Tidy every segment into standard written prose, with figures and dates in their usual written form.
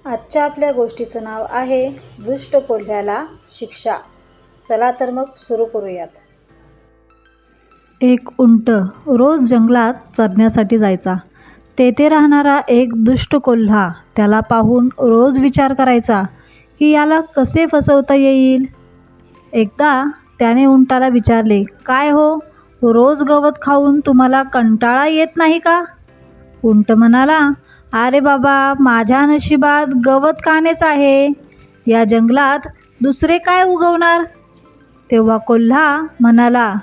आजच्या आपल्या गोष्टीचं नाव आहे दुष्ट कोल्ह्याला शिक्षा. चला तर मग सुरू करूयात. एक उंट रोज जंगलात चरण्यासाठी जायचा. तेथे राहणारा एक दुष्ट कोल्हा त्याला पाहून रोज विचार करायचा की याला कसे फसवता येईल. एकदा त्याने उंटाला विचारले, "काय हो, रोज गवत खाऊन तुम्हाला कंटाळा येत नाही का?" उंट म्हणाला, "अरे बाबा, माझ्या नशिबात गवत खाणेच आहे. या जंगलात दुसरे काय उगवणार?" तेव्हा कोल्हा म्हणाला,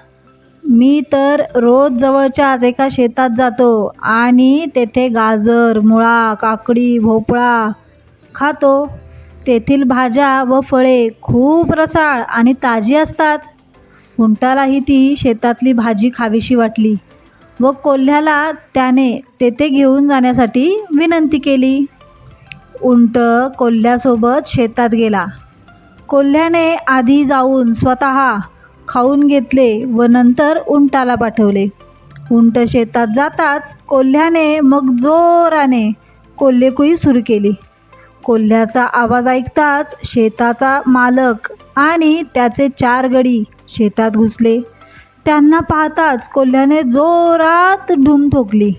"मी तर रोज जवळच्याच एका शेतात जातो आणि तेथे गाजर, मुळा, काकडी, भोपळा खातो. तेथील भाज्या व फळे खूप रसाळ आणि ताजी असतात." उंटालाही ती शेतातली भाजी खावीशी वाटली व कोल्ह्याला त्याने तेथे घेऊन जाण्यासाठी विनंती केली. उंट कोल्ह्यासोबत शेतात गेला. कोल्ह्याने आधी जाऊन स्वतः खाऊन घेतले व नंतर उंटाला पाठवले. उंट शेतात जाताच कोल्ह्याने मग जोराने कोल्हेकुई सुरू केली. कोल्ह्याचा आवाज ऐकताच शेताचा मालक आणि त्याचे 4 गडी शेतात घुसले. त्यांना पाहताच कोल्ह्याने जोरात धूम ठोकली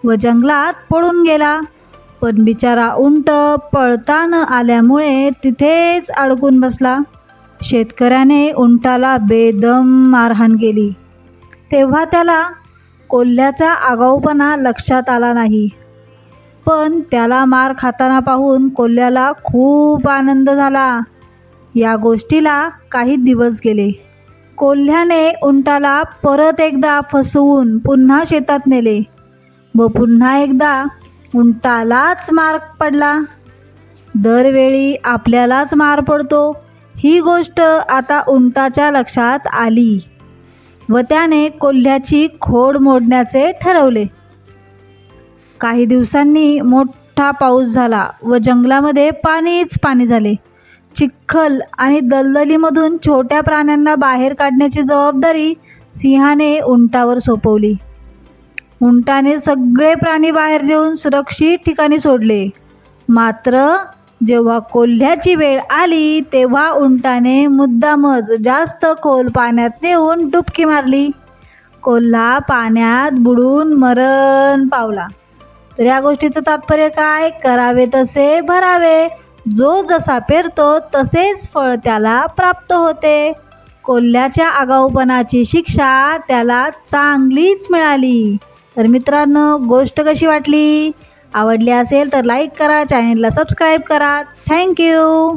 व जंगलात पळून गेला. पण बिचारा उंट पळता न आल्यामुळे तिथेच अडकून बसला. शेतकऱ्याने उंटाला बेदम मारहाण केली. तेव्हा त्याला कोल्ह्याचा आगाऊपणा लक्षात आला नाही. पण त्याला मार खाताना पाहून कोल्ह्याला खूप आनंद झाला. या गोष्टीला काही दिवस गेले. कोल्ह्याने उंटाला परत एकदा फसवून पुन्हा शेतात नेले व पुन्हा एकदा उंटालाच मार पडला. दरवेळी आपल्यालाच मार पडतो ही गोष्ट आता उंटाच्या लक्षात आली व त्याने कोल्ह्याची खोड मोडण्याचे ठरवले. काही दिवसांनी मोठा पाऊस झाला व जंगलामध्ये पाणीच पाणी झाले. चिखल आणि दलदलीमधून छोट्या प्राण्यांना बाहेर काढण्याची जबाबदारी सिंहाने उंटावर सोपवली. उंटाने सगळे प्राणी बाहेर नेऊन सुरक्षित ठिकाणी सोडले. मात्र जेव्हा कोल्ह्याची वेळ आली तेव्हा उंटाने मुद्दामच जास्त खोल पाण्यात नेऊन डुबकी मारली. कोल्हा पाण्यात बुडून मरण पावला. तर या गोष्टीचं तात्पर्य काय? करावे तसे भरावे. जो जसा पेरतो तसेच फळ त्याला प्राप्त होते. कोल्ह्याच्या आगाऊपणाची शिक्षा त्याला चांगलीच मिळाली. तर मित्रांनो, गोष्ट कशी वाटली? आवडली असेल तर लाईक करा, चॅनेलला सबस्क्राईब करा. थँक्यू.